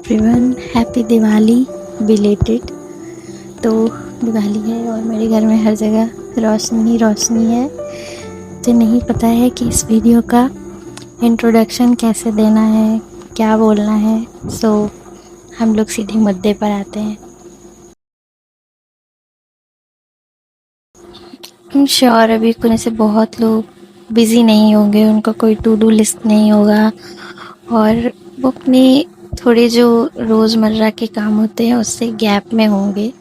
Everyone, happy Diwali belated. तो दिवाली है और मेरे घर में हर जगह रोशनी ही रोशनी है। तो नहीं पता है कि इस वीडियो का इंट्रोडक्शन कैसे देना है, क्या बोलना है। सो हम लोग सीधे मुद्दे पर आते हैं। श्योर अभी कुछ से बहुत लोग बिज़ी नहीं होंगे, उनका कोई टू डू लिस्ट नहीं होगा और वो अपने थोड़े जो रोज़मर्रा के काम होते हैं उससे गैप में होंगे।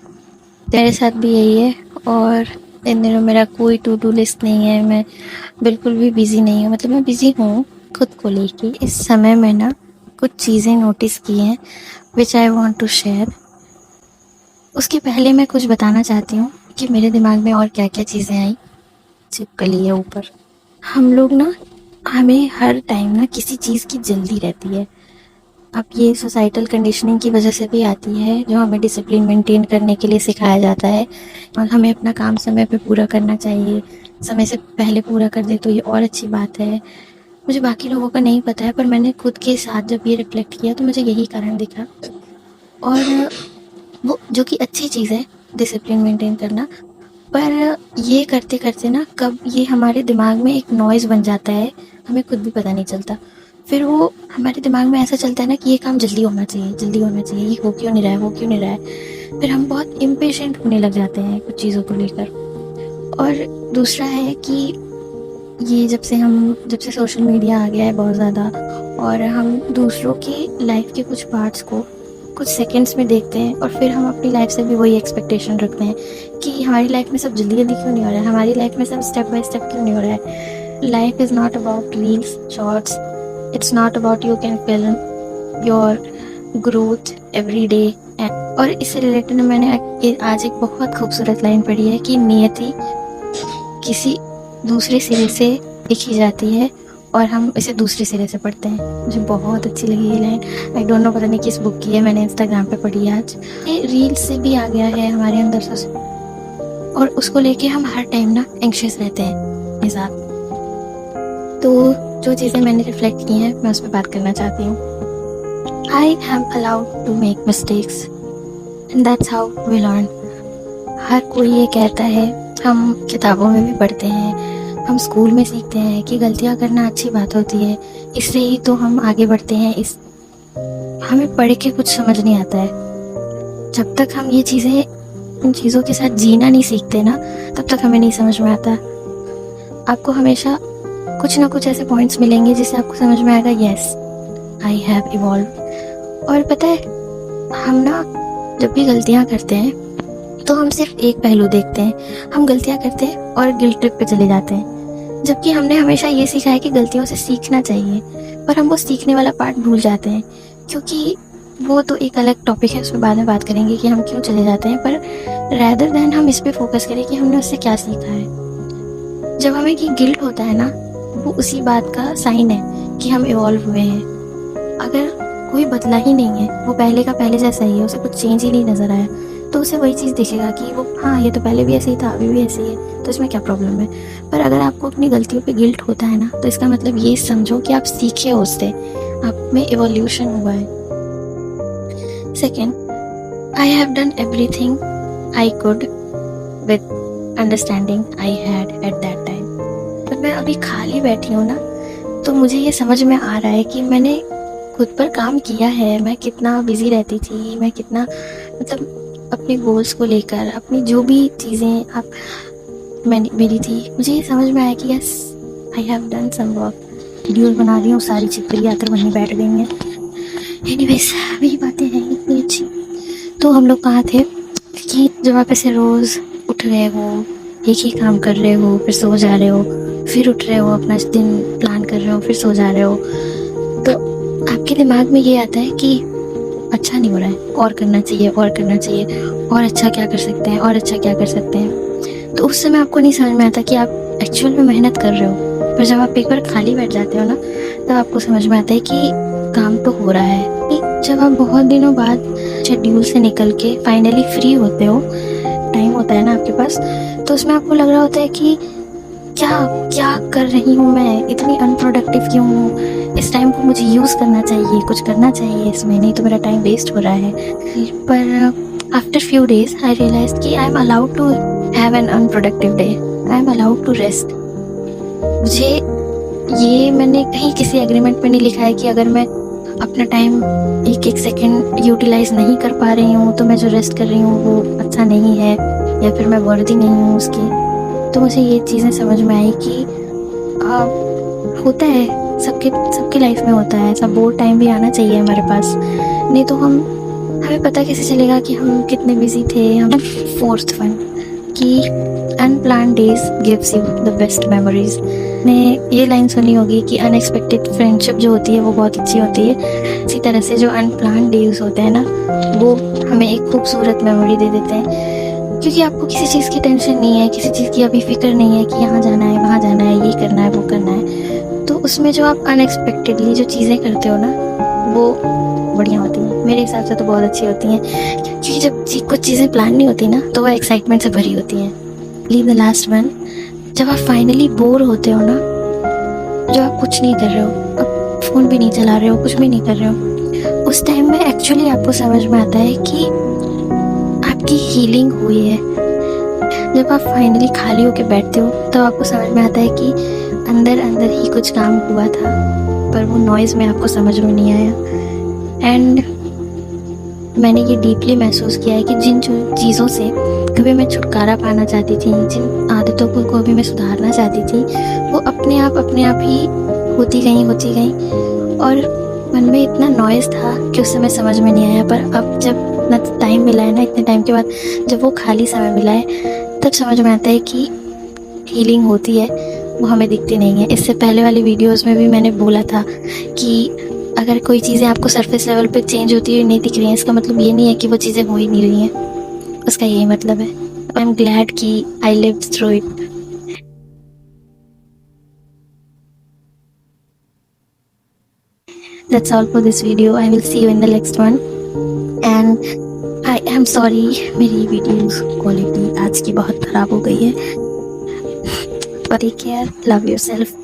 मेरे साथ भी यही है और इन दिनों मेरा कोई टू डू लिस्ट नहीं है। मैं बिल्कुल भी बिज़ी नहीं हूँ, मतलब मैं बिज़ी हूँ खुद को लेके। इस समय में ना कुछ चीज़ें नोटिस की हैं विच आई वॉन्ट टू शेयर। उसके पहले मैं कुछ बताना चाहती हूँ कि मेरे दिमाग में और क्या क्या चीज़ें आई छिपकली है ऊपर। हम लोग ना, हमें हर टाइम ना किसी चीज़ की जल्दी रहती है। अब ये सोसाइटल कंडीशनिंग की वजह से भी आती है, जो हमें डिसिप्लिन मेंटेन करने के लिए सिखाया जाता है और हमें अपना काम समय पे पूरा करना चाहिए। समय से पहले पूरा कर दे तो ये और अच्छी बात है। मुझे बाकी लोगों का नहीं पता है, पर मैंने खुद के साथ जब ये रिफ्लेक्ट किया तो मुझे यही कारण दिखा। और वो जो कि अच्छी चीज़ है डिसिप्लिन मेंटेन करना, पर ये करते करते ना कब ये हमारे दिमाग में एक नॉइज़ बन जाता है, हमें खुद भी पता नहीं चलता। फिर वो हमारे दिमाग में ऐसा चलता है ना कि ये काम जल्दी होना चाहिए, जल्दी होना चाहिए, ये हो क्यों नहीं रहा है, हो क्यों नहीं रहा है। फिर हम बहुत इम्पेशेंट होने लग जाते हैं कुछ चीज़ों को लेकर। और दूसरा है कि ये जब से सोशल मीडिया आ गया है बहुत ज़्यादा, और हम दूसरों की लाइफ के कुछ पार्ट्स को कुछ सेकंड्स में देखते हैं और फिर हम अपनी लाइफ से भी वही एक्सपेक्टेशन रखते हैं कि हमारी लाइफ में सब जल्दी जल्दी क्यों नहीं हो रहा है, हमारी लाइफ में सब स्टेप बाय स्टेप क्यों नहीं हो रहा है। Life is not about reels shorts, it's not about you can film your growth every day. और इससे रिलेटेड मैंने आज एक बहुत खूबसूरत लाइन पढ़ी है कि नियति किसी दूसरे सिरे से लिखी जाती है और हम इसे दूसरे सिरे से पढ़ते हैं। मुझे बहुत अच्छी लगी ये लाइन। आई डोंट नो, पता नहीं किस बुक की है, मैंने इंस्टाग्राम पे पढ़ी है आज। ये रील्स से भी आ गया है हमारे अंदर से, और उसको लेके हम हर टाइम ना एंग्शियस रहते हैं अपने साथ। तो जो चीज़ें मैंने रिफ्लेक्ट की हैं मैं उस पर बात करना चाहती हूँ। I am allowed to make mistakes and that's how we learn. हर कोई ये कहता है, हम किताबों में भी पढ़ते हैं, हम स्कूल में सीखते हैं कि गलतियाँ करना अच्छी बात होती है, इससे ही तो हम आगे बढ़ते हैं। हमें पढ़ के कुछ समझ नहीं आता है। जब तक हम ये चीज़ें, उन चीज़ों के साथ जीना नहीं सीखते ना, तब तक हमें नहीं समझ में आता। आपको हमेशा कुछ ना कुछ ऐसे पॉइंट्स मिलेंगे जिससे आपको समझ में आएगा, यस आई हैव इवॉल्व। और पता है, हम ना जब भी गलतियाँ करते हैं तो हम सिर्फ एक पहलू देखते हैं। हम गलतियाँ करते हैं और गिल्ट ट्रिप पे चले जाते हैं, जबकि हमने हमेशा ये सीखा है कि गलतियों से सीखना चाहिए, पर हम वो सीखने वाला पार्ट भूल जाते हैं। क्योंकि वो तो एक अलग टॉपिक है, उस पर बाद में बात करेंगे कि हम क्यों चले जाते हैं। पर रैदर दैन हम इस पे फोकस करें कि हमने उससे क्या सीखा है। जब हमें कि गिल्ट होता है ना, वो उसी बात का साइन है कि हम इवॉल्व हुए हैं। अगर कोई बदला ही नहीं है, वो पहले का पहले जैसा ही है, उसे कुछ चेंज ही नहीं नज़र आया, तो उसे वही चीज़ दिखेगा कि वो हाँ ये तो पहले भी ऐसे ही था, अभी भी ऐसे ही है, तो इसमें क्या प्रॉब्लम है। पर अगर आपको अपनी गलतियों पे गिल्ट होता है ना, तो इसका मतलब ये समझो कि आप सीखे हो उससे, आप में इवोल्यूशन हुआ है। Second, I have done everything I could with understanding I had at that time. पर मैं अभी खाली बैठी हूँ ना, तो मुझे ये समझ में आ रहा है कि मैंने खुद पर काम किया है। मैं कितना बिजी रहती थी, मैं कितना, मतलब अपने गोल्स को लेकर, अपनी जो भी चीज़ें आप मेरी थी, मुझे ये समझ में आया कि yes I have done some work. Videos बना रही हूँ, सारी चिपकली आकर वहीं बैठ गई हैं। एनीवेज, वही बातें हैं इतनी अच्छी। तो हम लोग कहाँ थे कि जब आप ऐसे रोज़ उठ रहे हो, एक ही काम कर रहे हो, फिर सो जा रहे हो, फिर उठ रहे हो, अपना दिन प्लान कर रहे हो, फिर सो जा रहे हो, तो आपके दिमाग में ये आता है कि अच्छा नहीं हो रहा है, और करना चाहिए, और करना चाहिए, और अच्छा क्या कर सकते हैं, और अच्छा क्या कर सकते हैं। तो उस समय आपको नहीं समझ में आता कि आप एक्चुअल में मेहनत कर रहे हो। पर जब आप एक बार खाली बैठ जाते हो ना, तब आपको समझ में आता है कि काम तो हो रहा है। जब आप बहुत दिनों बाद शेड्यूल से निकल के फाइनली फ्री होते हो, टाइम होता है ना आपके पास, तो उसमें आपको लग रहा होता है कि क्या क्या कर रही हूँ मैं, इतनी अनप्रोडक्टिव क्यों हूँ, इस टाइम को मुझे यूज़ करना चाहिए, कुछ करना चाहिए इसमें, नहीं तो मेरा टाइम वेस्ट हो रहा है। पर after few days I realise कि I am allowed to have an unproductive day, I am allowed to rest. मुझे ये मैंने कहीं किसी एग्रीमेंट में नहीं लिखा है कि अगर मैं अपना टाइम एक एक सेकंड यूटिलाइज नहीं कर पा रही हूँ तो मैं जो रेस्ट कर रही हूँ वो अच्छा नहीं है या फिर मैं वर्दी नहीं हूँ उसकी। तो मुझे ये चीज़ें समझ में आई कि होता है, सबके लाइफ में होता है, ऐसा बोर टाइम भी आना चाहिए हमारे पास, नहीं तो हमें पता कैसे चलेगा कि हम कितने बिजी थे। हम फोर्थ वन कि unplanned days gives you the best memories. ने ये लाइन सुनी होगी कि अनएक्सपेक्टेड फ्रेंडशिप जो होती है वो बहुत अच्छी होती है, इसी तरह से जो अनप्लान्ड डेज होते हैं ना वो हमें एक खूबसूरत मेमोरी दे देते हैं, क्योंकि आपको किसी चीज़ की टेंशन नहीं है, किसी चीज़ की अभी फिक्र नहीं है कि यहाँ जाना है वहाँ जाना है, ये करना है वो करना है। तो उसमें जो आप अनएक्सपेक्टेडली जो चीज़ें करते हो ना वो बढ़िया होती हैं, मेरे हिसाब से तो बहुत अच्छी होती हैं, क्योंकि जब कुछ चीज़ें प्लान नहीं होती ना तो वो एक्साइटमेंट से भरी होती हैं। लीव द लास्ट वन, जब आप फाइनली बोर होते हो ना, जो आप कुछ नहीं कर रहे हो, आप फ़ोन भी नहीं चला रहे हो, कुछ भी नहीं कर रहे हो, उस टाइम में एक्चुअली आपको समझ में आता है कि आपकी हीलिंग हुई है। जब आप फाइनली खाली होकर बैठते हो तो आपको समझ में आता है कि अंदर अंदर ही कुछ काम हुआ था, पर वो नॉइज़ में आपको समझ में नहीं आया। एंड मैंने ये डीपली महसूस किया है कि जिन चीज़ों से कभी मैं छुटकारा पाना चाहती थी, जिन आदतों को भी मैं सुधारना चाहती थी, वो अपने आप ही होती गई और मन में इतना नॉइज़ था कि उस समय समझ में नहीं आया। पर अब जब इतना टाइम मिला है ना, इतने टाइम के बाद जब वो खाली समय मिला है तब समझ में आता है कि हीलिंग होती है, वो हमें दिखती नहीं है। इससे पहले वाली वीडियोस में भी मैंने बोला था कि अगर कोई चीज़ें आपको सरफेस लेवल पे चेंज होती हुई नहीं दिख रही हैं, इसका मतलब ये नहीं है कि वो चीज़ें हो ही नहीं रही हैं, उसका यही मतलब है। आई एम ग्लैड कि I lived through it. That's all for this video. I will see you in the next one. And I am sorry, मेरी वीडियोस क्वालिटी आज की बहुत ख़राब हो गई है। But take care, love yourself.